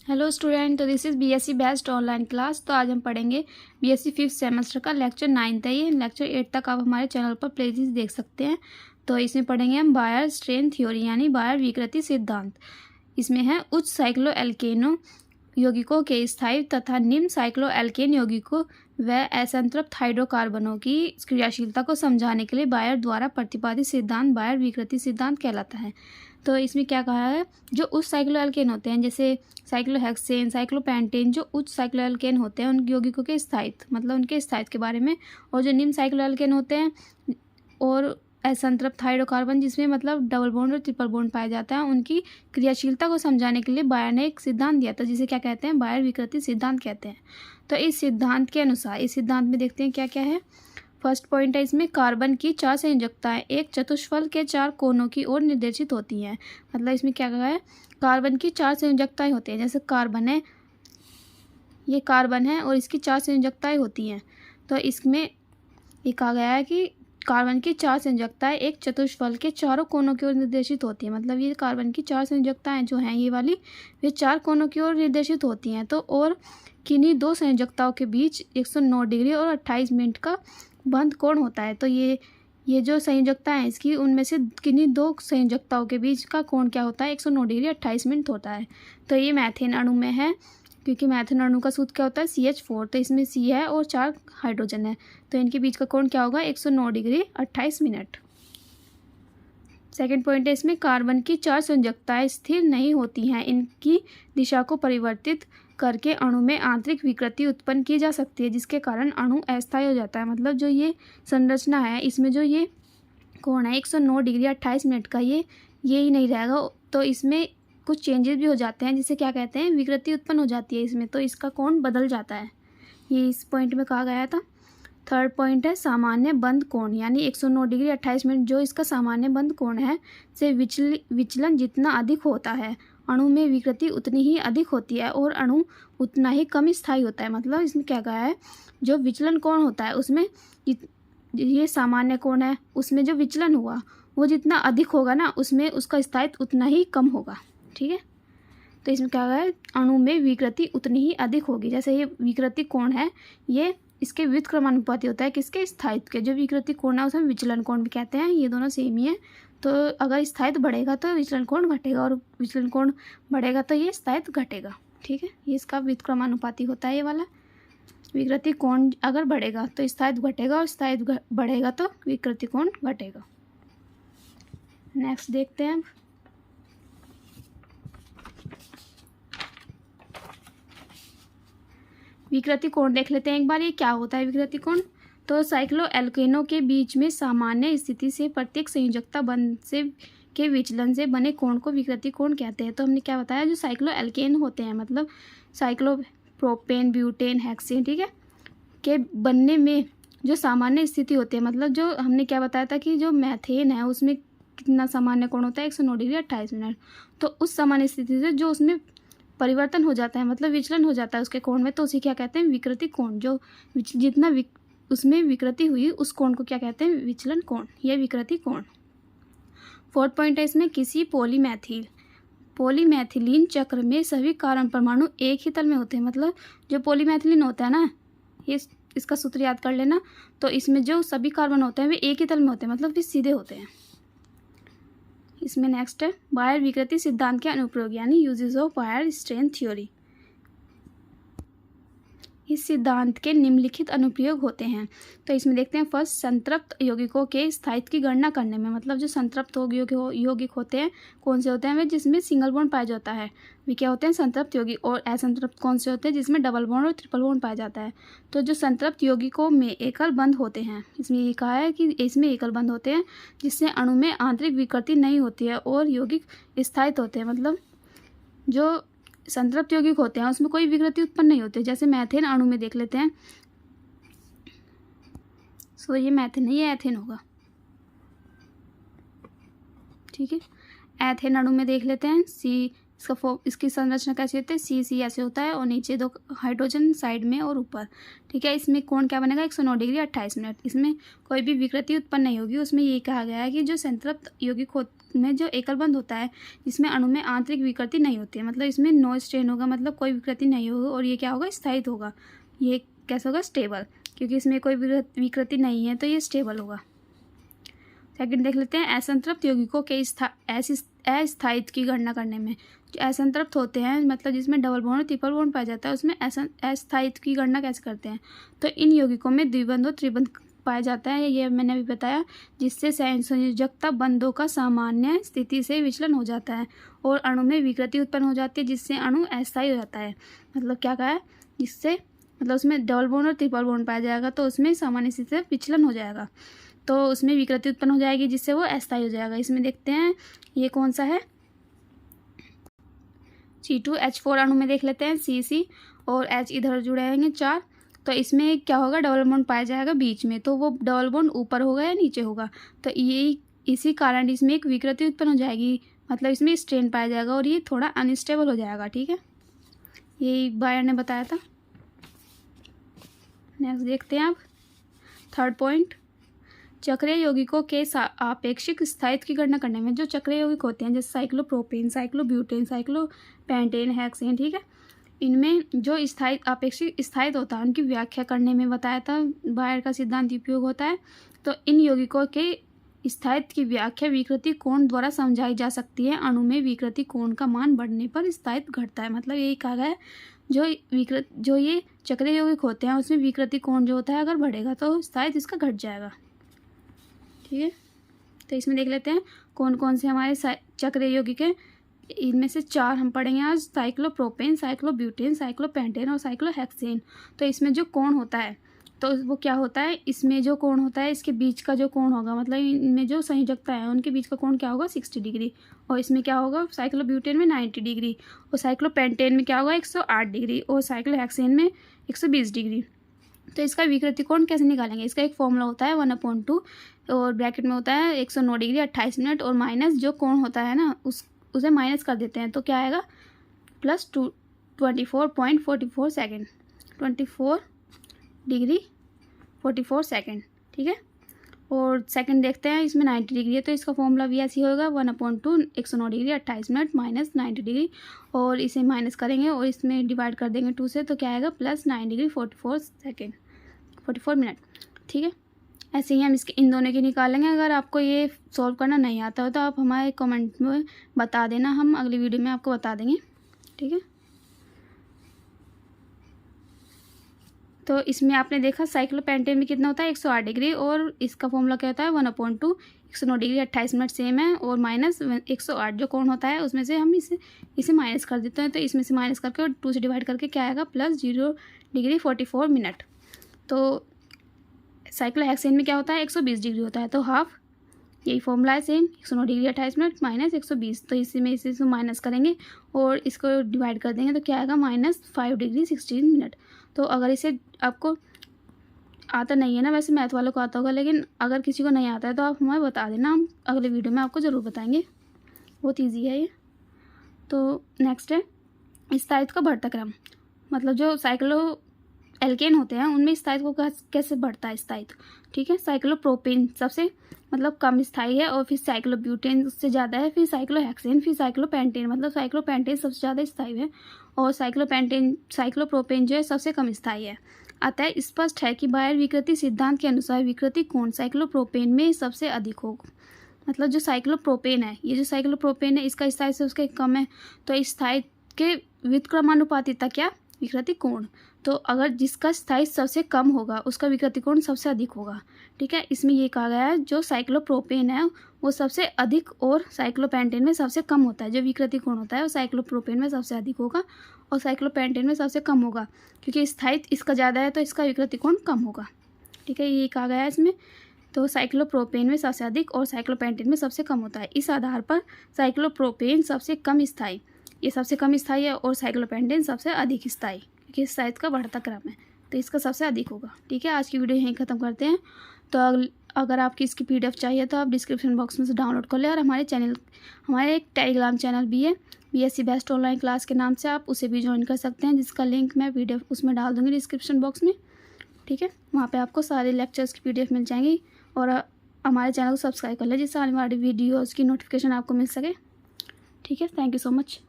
Hello student, तो this is BSc best online class. तो आज हम पढ़ेंगे बीएससी 5th सेमेस्टर का लेक्चर 9 है। ये लेक्चर 8 तक आप हमारे चैनल पर प्लेलिस्ट देख सकते हैं। तो इसमें पढ़ेंगे हम बायर स्ट्रेन थ्योरी यानी बायर विकृति सिद्धांत। इसमें है उच्च साइक्लो एल्केनो यौगिकों के स्थायी तथा निम्न साइक्लो एल्केन यौगिकों व असंतृप्त हाइड्रोकार्बनों की क्रियाशीलता को समझाने के लिए बायर द्वारा प्रतिपादित सिद्धांत बायर विकृति सिद्धांत कहलाता है। तो इसमें क्या कहा है, जो उच्च साइक्लो एल्केन होते हैं जैसे साइक्लोहेक्सेन, साइक्लोपेंटेन, जो उच्च साइक्लो एल्केन होते हैं उन यौगिकों के स्थायित्व मतलब उनके स्थायित्व के बारे में, और जो निम्न साइक्लो एल्केन होते हैं और असंतृप्त हाइड्रोकार्बन जिसमें मतलब डबल बॉन्ड और ट्रिपल बॉन्ड पाया जाता है, उनकी क्रियाशीलता को समझाने के लिए बायर ने एक सिद्धांत दिया था जिसे क्या कहते हैं, बायर विकृति सिद्धांत कहते हैं। तो इस सिद्धांत के अनुसार इस सिद्धांत में देखते हैं क्या क्या है। फर्स्ट पॉइंट है इसमें कार्बन की 4 संयोजकताएं एक चतुष्फल के 4 कोनों की ओर निर्देशित होती हैं। मतलब इसमें क्या कहा है, कार्बन की 4 संयोजकताएं होती हैं। जैसे कार्बन है, ये कार्बन है और इसकी 4 संयोजकताएं होती हैं। तो इसमें ये कहा गया है कि कार्बन की 4 संयोजकताएं एक चतुष्फल के चारों कोनों की ओर निर्देशित होती हैं। मतलब ये कार्बन की 4 संयोजकताएं जो हैं ये वाली, वे 4 कोनों की ओर निर्देशित होती हैं। तो और किन्हीं 2 संयोजकताओं के बीच 109 डिग्री और 28 मिनट का बंध कोण होता है। तो ये जो संयोजकता है इसकी, उनमें से किन्हीं 2 संयोजकताओं के बीच का कोण क्या होता है, 109 डिग्री 28 मिनट होता है। तो ये मैथेन अणु में है, क्योंकि मैथेन अणु का सूत्र क्या होता है, CH4। तो इसमें C है और 4 हाइड्रोजन है, तो इनके बीच का कोण क्या होगा, 109 डिग्री 28 मिनट। सेकेंड पॉइंट है इसमें कार्बन की 4 संयोजकताएं स्थिर नहीं होती हैं। इनकी दिशा को परिवर्तित करके अणु में आंतरिक विकृति उत्पन्न की जा सकती है, जिसके कारण अणु अस्थायी हो जाता है। मतलब जो ये संरचना है इसमें जो ये कोण है 109 डिग्री 28 मिनट का, ये ही नहीं रहेगा। तो इसमें कुछ चेंजेस भी हो जाते हैं जिसे क्या कहते हैं, विकृति उत्पन्न हो जाती है इसमें। तो इसका कोण बदल जाता है, ये इस पॉइंट में कहा गया था। थर्ड पॉइंट है सामान्य बंध कोण यानी 109 डिग्री 28 मिनट जो इसका सामान्य बंध कोण है से विचलन जितना अधिक होता है, अणु में विकृति उतनी ही अधिक होती है और अणु उतना ही कम स्थायी होता है। मतलब इसमें क्या कहा है, जो विचलन कोण होता है उसमें ये सामान्य कोण है, उसमें जो विचलन हुआ वो जितना अधिक होगा ना, उसमें उसका स्थायित्व उतना ही कम होगा। ठीक है, तो इसमें क्या है, अणु में विकृति उतनी ही अधिक होगी। जैसे ये विकृति कोण है, ये इसके व्युत्क्रमानुपाती होता है किसके, स्थायित्व के। जो विकृति कोण है उसमें विचलन कोण भी कहते हैं, ये दोनों सेम ही है। तो अगर स्थायित्व बढ़ेगा तो विचलन कोण घटेगा, और विचलन कोण बढ़ेगा तो ये स्थायित्व घटेगा। ठीक है, ये इसका व्युत्क्रमानुपाती होता है ये वाला। विकृति कोण अगर बढ़ेगा तो स्थायित्व घटेगा, और स्थायित्व बढ़ेगा तो विकृति कोण घटेगा। नेक्स्ट देखते हैं। विकृति कोण देख लेते हैं एक बार, ये क्या होता है विकृति कोण। तो साइक्लो एल्केनों के बीच में सामान्य स्थिति से प्रत्येक संयोजकता बंध से के विचलन से बने कोण को विकृति कोण कहते हैं। तो हमने क्या बताया, जो साइक्लो एल्केन होते हैं मतलब साइक्लो प्रोपेन, ब्यूटेन, हेक्सेन, ठीक है, के बनने में जो सामान्य स्थिति होती है, मतलब जो हमने क्या बताया था कि जो मैथेन है उसमें कितना सामान्य कोण होता है, 109 डिग्री 28 मिनट। तो उस सामान्य स्थिति से जो उसमें परिवर्तन हो जाता है, मतलब विचलन हो जाता है उसके कोण में, तो उसे क्या कहते हैं, विकृति कोण। जो जितना उसमें विकृति हुई उस कोण को क्या कहते हैं, विचलन कोण या विकृति कोण। फोर्थ पॉइंट है इसमें, किसी पॉलीमैथिलीन चक्र में सभी कार्बन परमाणु एक ही तल में होते हैं। मतलब जो पॉलीमैथिलीन होता है ना, ये इसका सूत्र याद कर लेना। तो इसमें जो सभी कार्बन होते हैं वे एक ही तल में होते हैं, मतलब वे सीधे होते हैं। इसमें नेक्स्ट है बायर विकृति सिद्धांत के अनुप्रयोग यानी uses of Baeyer strain theory. इस सिद्धांत के निम्नलिखित अनुप्रयोग होते हैं। तो इसमें देखते हैं फर्स्ट, संतृप्त यौगिकों के स्थायित्व की गणना करने में। मतलब जो संतृप्त यौगिक होते हैं कौन से होते हैं, वे जिसमें सिंगल बॉन्ड पाया जाता है, वे क्या होते हैं, संतृप्त यौगिक। और असंतृप्त कौन से होते हैं, जिसमें डबल बॉन्ड और ट्रिपल बॉन्ड पाया जाता है। तो जो संतृप्त यौगिकों में एकल बंध होते हैं, इसमें ये कहा है कि इसमें एकल बंध होते हैं जिससे अणु में आंतरिक विकृति नहीं होती है और यौगिक स्थायित्व होते हैं। मतलब जो संतृप्त यौगिक होते हैं उसमें कोई विकृति उत्पन्न नहीं होती। जैसे मैथेन अणु में देख लेते हैं, सो ये मैथेन है, ये एथेन होगा। ठीक है, एथेन अणु में देख लेते हैं, इसकी संरचना कैसी होती है, C ऐसे होता है और नीचे 2 हाइड्रोजन साइड में और ऊपर। ठीक है, इसमें कोण क्या बनेगा, 109 डिग्री 28 मिनट। इसमें कोई भी विकृति उत्पन्न नहीं होगी। उसमें ये कहा गया है कि जो संतृप्त यौगिक में जो एकल बंध होता है जिसमें अणु में आंतरिक विकृति नहीं होती है, मतलब इसमें नो स्ट्रेन होगा, मतलब कोई विकृति नहीं होगी और ये क्या होगा, स्थायित्व होगा। ये कैसे होगा, स्टेबल, क्योंकि इसमें कोई विकृति नहीं है तो ये स्टेबल होगा। सेकंड देख लेते हैं, असंतृप्त यौगिकों के अस्थायित्व की गणना करने में। जो असंतृप्त होते हैं मतलब जिसमें डबल बॉन्ड और ट्रिपल बॉन्ड पाया जाता है उसमें अस्थायित्व की गणना कैसे करते हैं। तो इन यौगिकों में द्विबंध और त्रिबंध पाया जाता है, ये मैंने अभी बताया, जिससे संयोजकता बंधों का सामान्य स्थिति से विचलन हो जाता है और अणु में विकृति उत्पन्न हो जाती है जिससे अणु अस्थायी हो जाता है। मतलब क्या कहा है, जिससे मतलब उसमें डबल बॉन्ड और ट्रिपल बॉन्ड पाया जाएगा तो उसमें सामान्य स्थिति से विचलन हो जाएगा, तो उसमें विकृति उत्पन्न हो जाएगी जिससे वो अस्थायी हो जाएगा। इसमें देखते हैं ये कौन सा है, C2H4 अणु में देख लेते हैं, CC और H इधर जुड़े रहेंगे 4, तो इसमें क्या होगा, डबल बॉन्ड पाया जाएगा बीच में, तो वो डबल बॉन्ड ऊपर होगा या नीचे होगा, तो ये इसी कारण इसमें एक विकृति उत्पन्न हो जाएगी, मतलब इसमें स्ट्रेन पाया जाएगा और ये थोड़ा अनस्टेबल हो जाएगा। ठीक है, यही बायर ने बताया था। नेक्स्ट देखते हैं आप थर्ड पॉइंट, चक्रीय यौगिकों के आपेक्षिक स्थायित्व की गणना करने में। जो चक्रीय यौगिक होते हैं जैसे साइक्लोप्रोपेन, साइक्लोब्यूटेन, साइक्लोपेंटेन, हेक्सेन, ठीक है, इनमें जो आपेक्षिक स्थायित्व होता है उनकी व्याख्या करने में बताया था, बायर का सिद्धांत उपयोग होता है। तो इन यौगिकों के स्थायित्व की व्याख्या विकृति कोण द्वारा समझाई जा सकती है। अणु में विकृति कोण का मान बढ़ने पर स्थायित्व घटता है, मतलब यही कहा गया है जो ये चक्रीय यौगिक होते हैं उसमें विकृति कोण जो होता है अगर बढ़ेगा तो स्थायित्व इसका घट जाएगा। ठीक है, तो इसमें देख लेते हैं कौन कौन से हमारे चक्रीय यौगिक हैं। इनमें से 4 हम पढ़ेंगे आज, साइक्लोप्रोपेन, साइक्लोब्यूटेन, साइक्लोपेंटेन और साइक्लोहेक्सेन। तो इसमें जो कोण होता है तो वो क्या होता है, इसमें जो कोण होता है इसके बीच का जो कोण होगा, मतलब इनमें जो संयोजकता है उनके बीच का कोण क्या होगा, 60 डिग्री, और इसमें क्या होगा, साइक्लोब्यूटेन में 90 डिग्री, और साइक्लोपेंटेन में क्या होगा, 108 डिग्री, और साइक्लोहेक्सेन में 120 डिग्री। तो इसका विकृति कोण कैसे निकालेंगे, इसका एक फॉर्मूला होता है 1/2 और ब्रैकेट में होता है 109 डिग्री 28 मिनट और माइनस जो कोण होता है ना उसे माइनस कर देते हैं तो क्या आएगा, प्लस 24.44 सेकेंड, 24 डिग्री 44 सेकेंड। ठीक है, और सेकंड देखते हैं, इसमें 90 डिग्री है तो इसका फॉर्मूला भी ऐसे होगा 1/2 109 डिग्री 28 मिनट माइनस 90 डिग्री, और इसे माइनस करेंगे और इसमें डिवाइड कर देंगे 2 से तो क्या आएगा, प्लस 9 डिग्री 44 सेकेंड 44 मिनट। ठीक है, ऐसे ही हम इसके इन दोनों के निकालेंगे। अगर आपको ये सॉल्व करना नहीं आता हो तो आप हमारे कमेंट में बता देना, हम अगली वीडियो में आपको बता देंगे। ठीक है, तो इसमें आपने देखा साइक्लोपेंटेन में कितना होता है 108 डिग्री और इसका फॉर्मूला क्या होता है 1/2 109 डिग्री 28 मिनट सेम है, और माइनस 108 जो कोण होता है उसमें से हम इसे माइनस कर देते हैं, तो इसमें से माइनस करके और 2 से डिवाइड करके क्या आएगा, प्लस 0 डिग्री 44 मिनट। तो साइक्लोहेक्सेन में क्या होता है 120 डिग्री होता है, तो हाफ, यही फॉर्मूला है सेम, 109 डिग्री 28 मिनट माइनस 120, तो इसी में इसे माइनस करेंगे और इसको डिवाइड कर देंगे तो क्या आएगा, माइनस 5 डिग्री 16 मिनट। तो अगर इसे आपको आता नहीं है ना, वैसे मैथ वालों को आता होगा, लेकिन अगर किसी को नहीं आता है तो आप हमें बता देना, हम अगले वीडियो में आपको ज़रूर बताएंगे, बहुत ईजी है ये। तो नेक्स्ट है स्थायित्व का बढ़ता क्रम, मतलब जो साइक्लो एल्केन होते हैं उनमें स्थायित्व को कैसे बढ़ता है स्थायित्व। ठीक है, साइक्लोप्रोपेन सबसे मतलब कम स्थायी है, और फिर साइक्लोब्यूटेन उससे ज़्यादा है, फिर साइक्लोहेक्सेन, फिर साइक्लोपेंटेन, मतलब साइक्लोपेंटेन सबसे ज़्यादा स्थायी है और साइक्लोप्रोपेन जो है सबसे कम स्थायी है। अतः स्पष्ट है कि बायर विकृति सिद्धांत के अनुसार विकृति कोण साइक्लोप्रोपेन में सबसे अधिक होगा। मतलब जो साइक्लोप्रोपेन है, ये जो साइक्लोप्रोपेन है इसका स्थायित्व उसके कम है, तो स्थायित्व के व्युत्क्रमानुपातिकता क्या, विकृति कोण। तो अगर जिसका स्थायित्व सबसे कम होगा उसका विकृति कोण सबसे अधिक होगा। ठीक है, इसमें ये कहा गया है जो साइक्लोप्रोपेन है वो सबसे अधिक और साइक्लोपेंटेन में सबसे कम होता है। जो विकृति कोण होता है वो साइक्लोप्रोपेन में सबसे अधिक होगा और साइक्लोपेंटेन में सबसे कम होगा, क्योंकि स्थायित्व इसका ज़्यादा है तो इसका विकृति कोण कम होगा। ठीक है, ये कहा गया है इसमें। तो साइक्लोप्रोपेन में सबसे अधिक और साइक्लोपेंटेन में सबसे कम होता है। इस आधार पर साइक्लोप्रोपेन सबसे कम स्थायी, ये सबसे कम स्थायी है, और साइक्लोपेंटेन सबसे अधिक स्थायी, क्योंकि स्थायित्व का बढ़ता क्रम है तो इसका सबसे अधिक होगा। ठीक है, आज की वीडियो यहीं ख़त्म करते हैं। तो अगर आपकी इसकी PDF चाहिए तो आप डिस्क्रिप्शन बॉक्स में से डाउनलोड कर लें, और हमारे एक टेलीग्राम चैनल भी है BSc बेस्ट ऑनलाइन क्लास के नाम से, आप उसे भी ज्वाइन कर सकते हैं, जिसका लिंक मैं PDF उसमें डाल दूँगी डिस्क्रिप्शन बॉक्स में। ठीक है, वहाँ पे आपको सारे लेक्चर्स की PDF मिल जाएंगी, और हमारे चैनल को सब्सक्राइब कर लें जिससे आने वाली वीडियोज़ की नोटिफिकेशन आपको मिल सके। ठीक है, थैंक यू सो मच।